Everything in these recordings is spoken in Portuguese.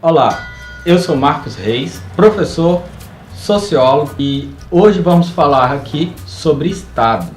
Olá, eu sou Marcos Reis, professor, sociólogo e hoje vamos falar aqui sobre Estado.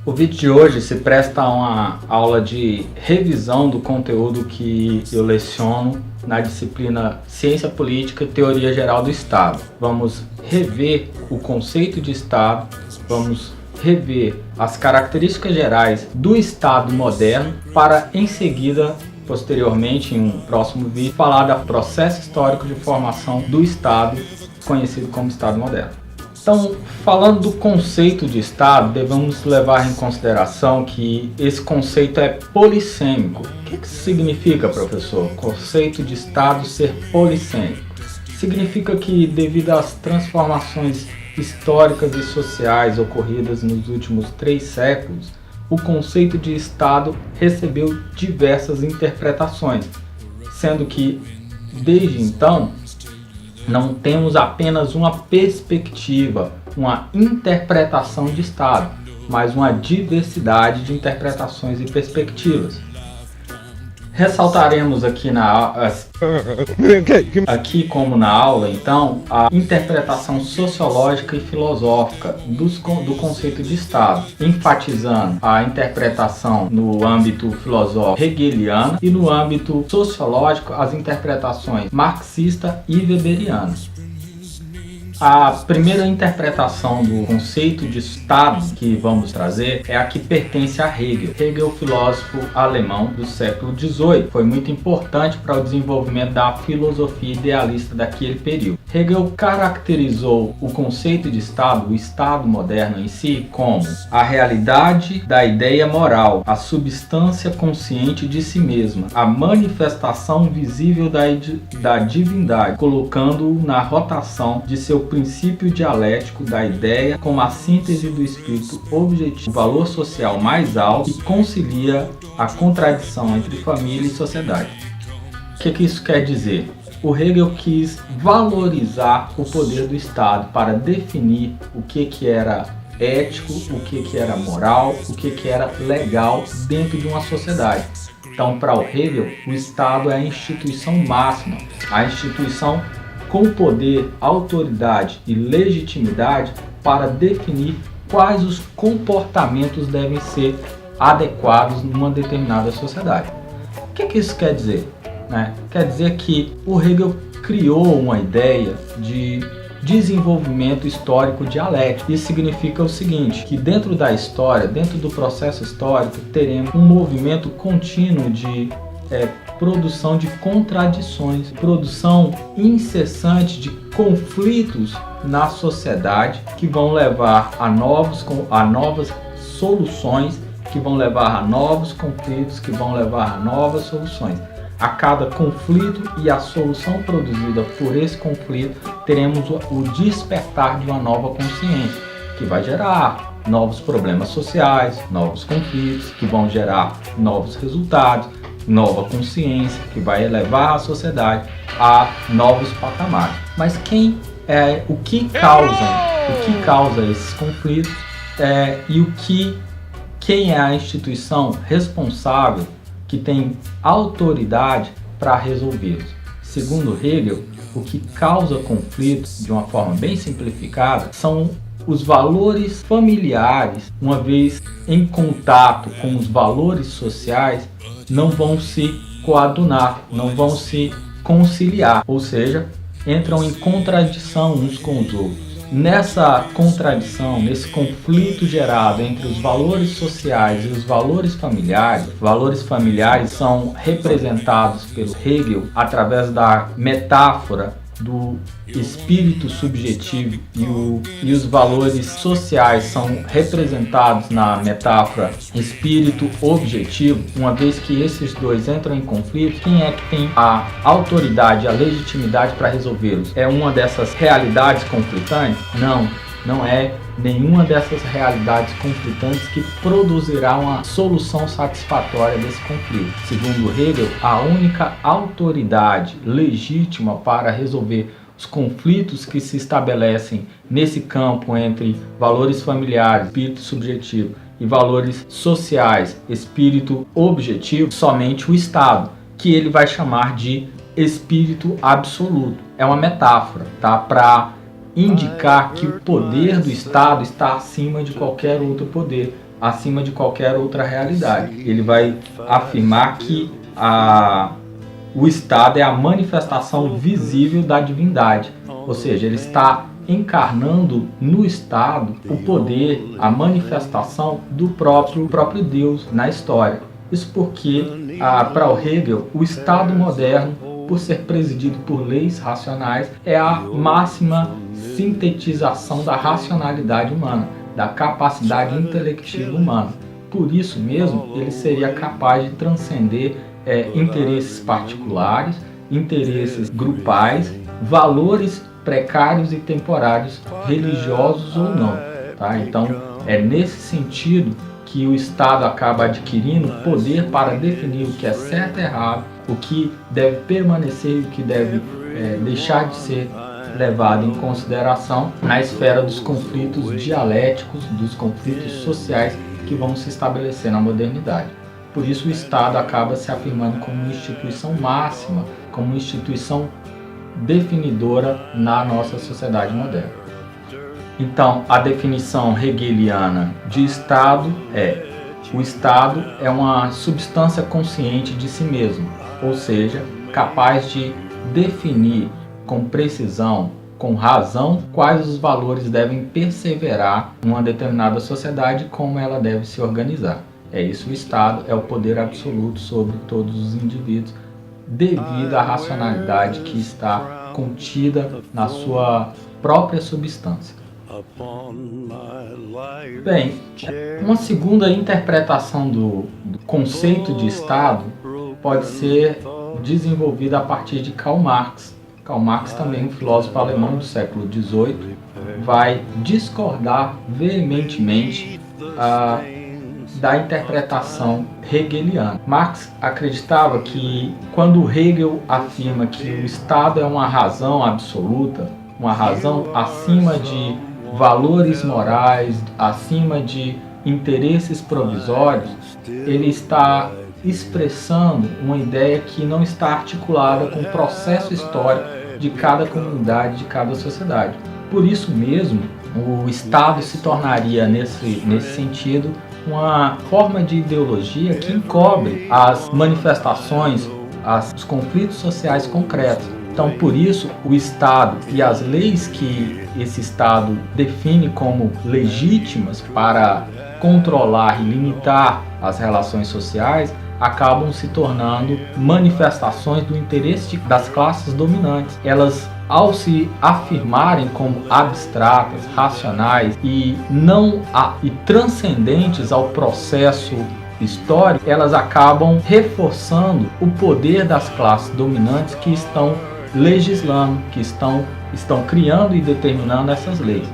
O vídeo de hoje se presta a uma aula de revisão do conteúdo que eu leciono na disciplina Ciência Política e Teoria Geral do Estado. Vamos rever o conceito de Estado, vamos rever as características gerais do Estado moderno para em seguida, posteriormente, em um próximo vídeo, falar do processo histórico de formação do Estado, conhecido como Estado moderno. Então, falando do conceito de Estado, devemos levar em consideração que esse conceito é polissêmico. O que isso significa, professor? O conceito de Estado ser polissêmico. Significa que, devido às transformações históricas e sociais ocorridas nos últimos 3 séculos, o conceito de Estado recebeu diversas interpretações, sendo que, desde então, não temos apenas uma perspectiva, uma interpretação de Estado, mas uma diversidade de interpretações e perspectivas. Ressaltaremos aqui como na aula, então, a interpretação sociológica e filosófica do conceito de Estado, enfatizando a interpretação no âmbito filosófico hegeliano e no âmbito sociológico as interpretações marxista e weberiana. A primeira interpretação do conceito de Estado que vamos trazer é a que pertence a Hegel. Hegel, filósofo alemão do século XVIII, foi muito importante para o desenvolvimento da filosofia idealista daquele período. Hegel caracterizou o conceito de Estado, o Estado moderno em si, como a realidade da ideia moral, a substância consciente de si mesma, a manifestação visível da divindade, colocando-o na rotação de seu princípio dialético da ideia como a síntese do espírito objetivo, o valor social mais alto e concilia a contradição entre família e sociedade. O que isso quer dizer? O Hegel quis valorizar o poder do Estado para definir o que era ético, o que era moral, o que era legal dentro de uma sociedade. Então, para o Hegel, o Estado é a instituição máxima, a instituição com poder, autoridade e legitimidade para definir quais os comportamentos devem ser adequados numa determinada sociedade. O que isso quer dizer? Quer dizer que o Hegel criou uma ideia de desenvolvimento histórico dialético. Isso significa o seguinte, que dentro da história, dentro do processo histórico, teremos um movimento contínuo de produção de contradições, produção incessante de conflitos na sociedade que vão levar a novas soluções, que vão levar a novos conflitos, que vão levar a novas soluções. A cada conflito e a solução produzida por esse conflito, teremos o despertar de uma nova consciência, que vai gerar novos problemas sociais, novos conflitos, que vão gerar novos resultados, nova consciência, que vai elevar a sociedade a novos patamares. Mas o que causa esses conflitos e quem é a instituição responsável que tem autoridade para resolvê-los? Segundo Hegel, o que causa conflitos, de uma forma bem simplificada, são os valores familiares, uma vez em contato com os valores sociais, não vão se coadunar, não vão se conciliar, ou seja, entram em contradição uns com os outros. Nessa contradição, nesse conflito gerado entre os valores sociais e os valores familiares são representados pelo Hegel através da metáfora do espírito subjetivo e os valores sociais são representados na metáfora espírito objetivo. Uma vez que esses dois entram em conflito, quem é que tem a autoridade, a legitimidade para resolvê-los? É uma dessas realidades conflitantes? Não. não é nenhuma dessas realidades conflitantes que produzirá uma solução satisfatória desse conflito. Segundo Hegel, a única autoridade legítima para resolver os conflitos que se estabelecem nesse campo entre valores familiares, espírito subjetivo, e valores sociais, espírito objetivo, somente o Estado, que ele vai chamar de espírito absoluto. É uma metáfora, tá? Para indicar que o poder do Estado está acima de qualquer outro poder, acima de qualquer outra realidade. Ele vai afirmar que o Estado é a manifestação visível da divindade, ou seja, ele está encarnando no Estado o poder, a manifestação do próprio Deus na história. Isso porque, para o Hegel, o Estado moderno, por ser presidido por leis racionais, é a máxima sintetização da racionalidade humana, da capacidade intelectiva humana. Por isso mesmo, ele seria capaz de transcender interesses particulares, interesses grupais, valores precários e temporários, religiosos ou não. Tá? Então, é nesse sentido que o Estado acaba adquirindo poder para definir o que é certo e errado, o que deve permanecer e o que deve deixar de ser levado em consideração na esfera dos conflitos dialéticos, dos conflitos sociais que vão se estabelecer na modernidade. Por isso o Estado acaba se afirmando como uma instituição máxima, como uma instituição definidora na nossa sociedade moderna. Então, a definição hegeliana de Estado é: o Estado é uma substância consciente de si mesmo, ou seja, capaz de definir com precisão, com razão, quais os valores devem perseverar numa determinada sociedade e como ela deve se organizar. É isso, o Estado é o poder absoluto sobre todos os indivíduos, devido à racionalidade que está contida na sua própria substância. Bem, uma segunda interpretação do conceito de Estado pode ser desenvolvida a partir de Karl Marx. Karl Marx, também um filósofo alemão do século XVIII, vai discordar veementemente da interpretação hegeliana. Marx acreditava que quando Hegel afirma que o Estado é uma razão absoluta, uma razão acima de valores morais, acima de interesses provisórios, ele está expressando uma ideia que não está articulada com o processo histórico de cada comunidade, de cada sociedade. Por isso mesmo, o Estado se tornaria, nesse sentido, uma forma de ideologia que encobre as manifestações, os conflitos sociais concretos. Então, por isso, o Estado e as leis que esse Estado define como legítimas para controlar e limitar as relações sociais acabam se tornando manifestações do interesse das classes dominantes. Elas, ao se afirmarem como abstratas, racionais e transcendentes ao processo histórico, elas acabam reforçando o poder das classes dominantes que estão legislando, que estão criando e determinando essas leis.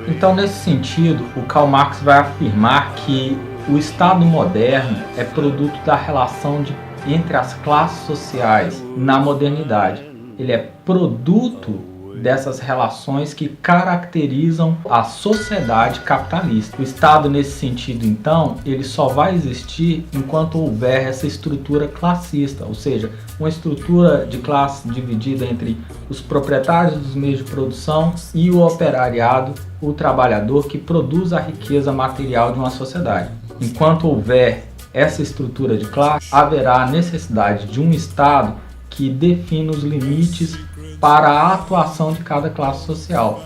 Então, nesse sentido, o Karl Marx vai afirmar que o Estado moderno é produto da relação entre as classes sociais na modernidade. Ele é produto dessas relações que caracterizam a sociedade capitalista. O Estado, nesse sentido, então, ele só vai existir enquanto houver essa estrutura classista, ou seja, uma estrutura de classe dividida entre os proprietários dos meios de produção e o operariado, o trabalhador que produz a riqueza material de uma sociedade. Enquanto houver essa estrutura de classe, haverá a necessidade de um Estado que defina os limites para a atuação de cada classe social.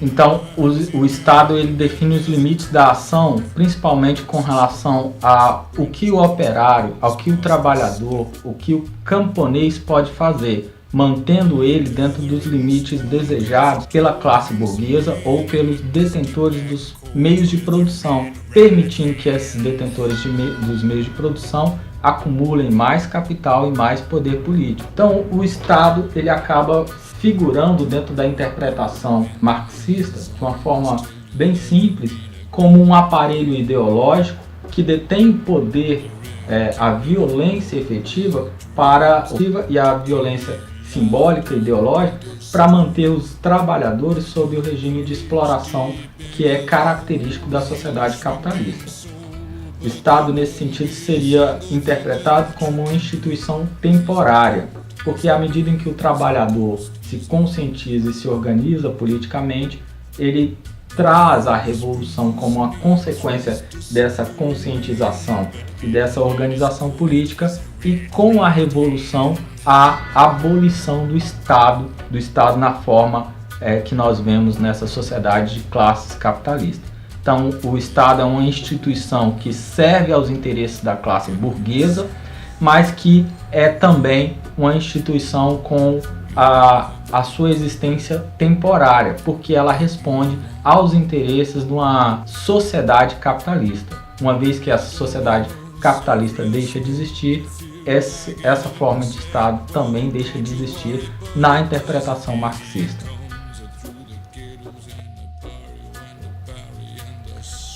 Então, o Estado ele define os limites da ação, principalmente com relação ao que o operário, ao que o trabalhador, o que o camponês pode fazer, mantendo ele dentro dos limites desejados pela classe burguesa ou pelos detentores dos meios de produção, permitindo que esses detentores dos meios de produção acumulem mais capital e mais poder político. Então, o Estado ele acaba figurando dentro da interpretação marxista, de uma forma bem simples, como um aparelho ideológico que detém poder, a violência efetiva e a violência simbólica e ideológica para manter os trabalhadores sob o regime de exploração que é característico da sociedade capitalista. O Estado, nesse sentido, seria interpretado como uma instituição temporária, porque à medida em que o trabalhador se conscientiza e se organiza politicamente, ele traz a revolução como uma consequência dessa conscientização e dessa organização política, e com a revolução a abolição do Estado na forma que nós vemos nessa sociedade de classes capitalistas. Então, o Estado é uma instituição que serve aos interesses da classe burguesa, mas que é também uma instituição com a sua existência temporária, porque ela responde aos interesses de uma sociedade capitalista. Uma vez que essa sociedade capitalista deixa de existir, essa forma de Estado também deixa de existir na interpretação marxista.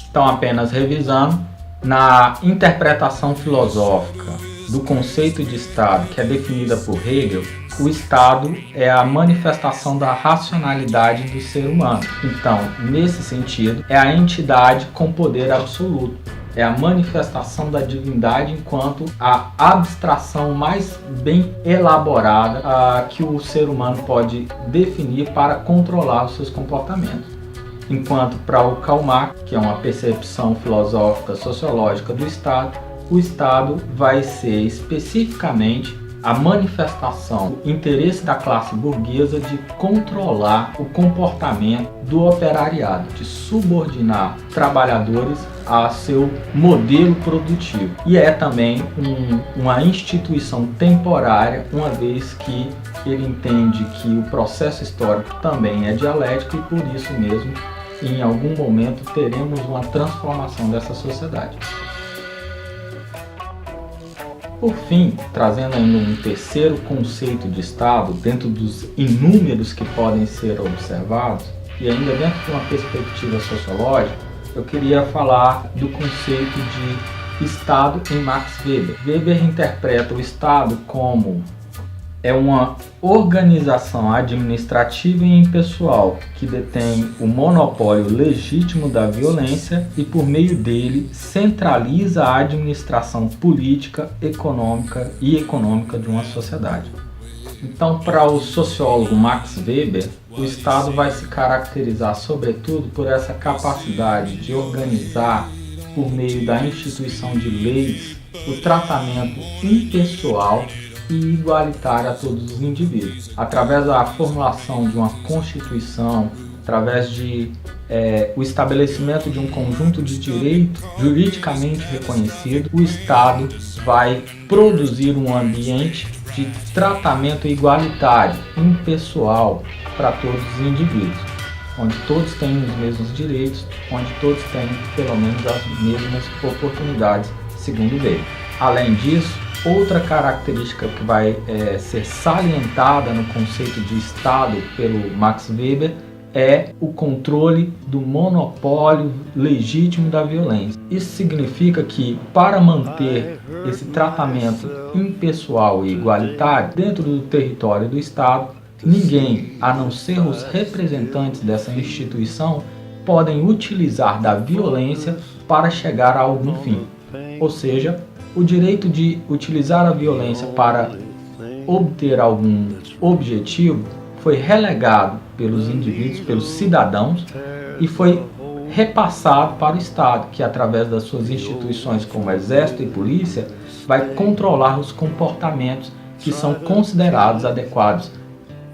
Então, apenas revisando, na interpretação filosófica do conceito de Estado, que é definida por Hegel, o Estado é a manifestação da racionalidade do ser humano. Então, nesse sentido, é a entidade com poder absoluto. É a manifestação da divindade enquanto a abstração mais bem elaborada que o ser humano pode definir para controlar os seus comportamentos. Enquanto para o Karl Marx, que é uma percepção filosófica sociológica do Estado, o Estado vai ser especificamente a manifestação do interesse da classe burguesa de controlar o comportamento do operariado, de subordinar trabalhadores a seu modelo produtivo. E é também uma instituição temporária, uma vez que ele entende que o processo histórico também é dialético e por isso mesmo, em algum momento, teremos uma transformação dessa sociedade. Por fim, trazendo ainda um terceiro conceito de Estado, dentro dos inúmeros que podem ser observados, e ainda dentro de uma perspectiva sociológica, eu queria falar do conceito de Estado em Max Weber. Weber interpreta o Estado como uma organização administrativa e impessoal que detém o monopólio legítimo da violência e, por meio dele, centraliza a administração política, econômica de uma sociedade. Então, para o sociólogo Max Weber, o Estado vai se caracterizar, sobretudo, por essa capacidade de organizar, por meio da instituição de leis, o tratamento impessoal e igualitário a todos os indivíduos, através da formulação de uma Constituição, através de o estabelecimento de um conjunto de direitos juridicamente reconhecido. O Estado vai produzir um ambiente de tratamento igualitário, impessoal para todos os indivíduos, onde todos têm os mesmos direitos, onde todos têm pelo menos as mesmas oportunidades, segundo ele. Além disso, outra característica que vai ser salientada no conceito de Estado pelo Max Weber é o controle do monopólio legítimo da violência. Isso significa que, para manter esse tratamento impessoal e igualitário dentro do território do Estado, ninguém, a não ser os representantes dessa instituição, podem utilizar da violência para chegar a algum fim. Ou seja, o direito de utilizar a violência para obter algum objetivo foi relegado pelos indivíduos, pelos cidadãos, e foi repassado para o Estado, que através das suas instituições como Exército e Polícia, vai controlar os comportamentos que são considerados adequados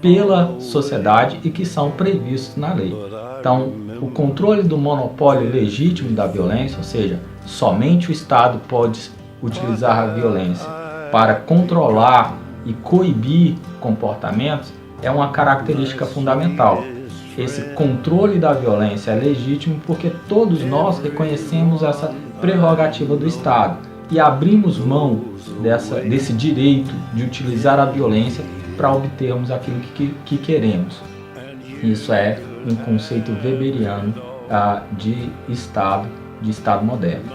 pela sociedade e que são previstos na lei. Então, o controle do monopólio legítimo da violência, ou seja, somente o Estado pode utilizar a violência para controlar e coibir comportamentos, é uma característica fundamental. Esse controle da violência é legítimo porque todos nós reconhecemos essa prerrogativa do Estado e abrimos mão desse direito de utilizar a violência para obtermos aquilo que queremos. Isso é um conceito weberiano de Estado moderno.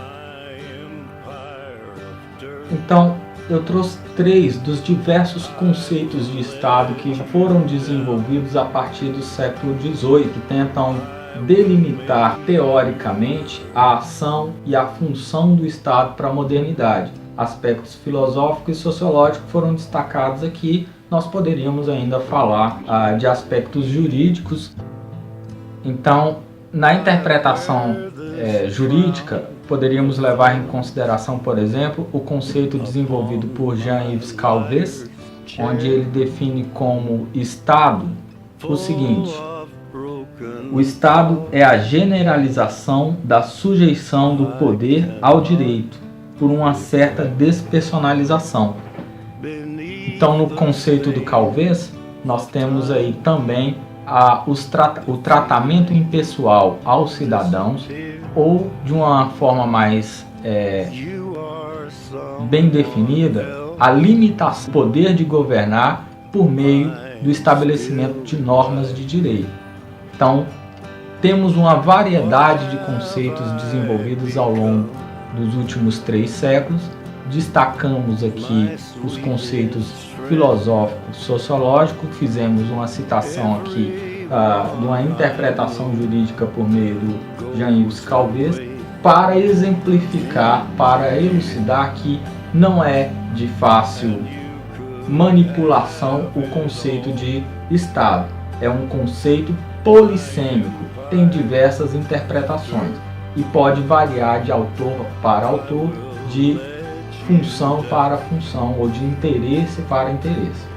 Então, eu trouxe 3 dos diversos conceitos de Estado que foram desenvolvidos a partir do século XVIII, que tentam delimitar teoricamente a ação e a função do Estado para a modernidade. Aspectos filosóficos e sociológicos foram destacados aqui. Nós poderíamos ainda falar de aspectos jurídicos. Então, na interpretação jurídica, poderíamos levar em consideração, por exemplo, o conceito desenvolvido por Jean-Yves Calves, onde ele define como Estado o seguinte: o Estado é a generalização da sujeição do poder ao direito por uma certa despersonalização. Então, no conceito do Calves, nós temos aí também o tratamento impessoal aos cidadãos, ou de uma forma mais bem definida, a limitação do poder de governar por meio do estabelecimento de normas de direito. Então, temos uma variedade de conceitos desenvolvidos ao longo dos últimos 3 séculos. Destacamos aqui os conceitos filosóficos, sociológicos, fizemos uma citação aqui de uma interpretação jurídica por meio do Jean-Yves Calves, para exemplificar, para elucidar que não é de fácil manipulação o conceito de Estado. É um conceito polissêmico, tem diversas interpretações e pode variar de autor para autor, de função para função ou de interesse para interesse.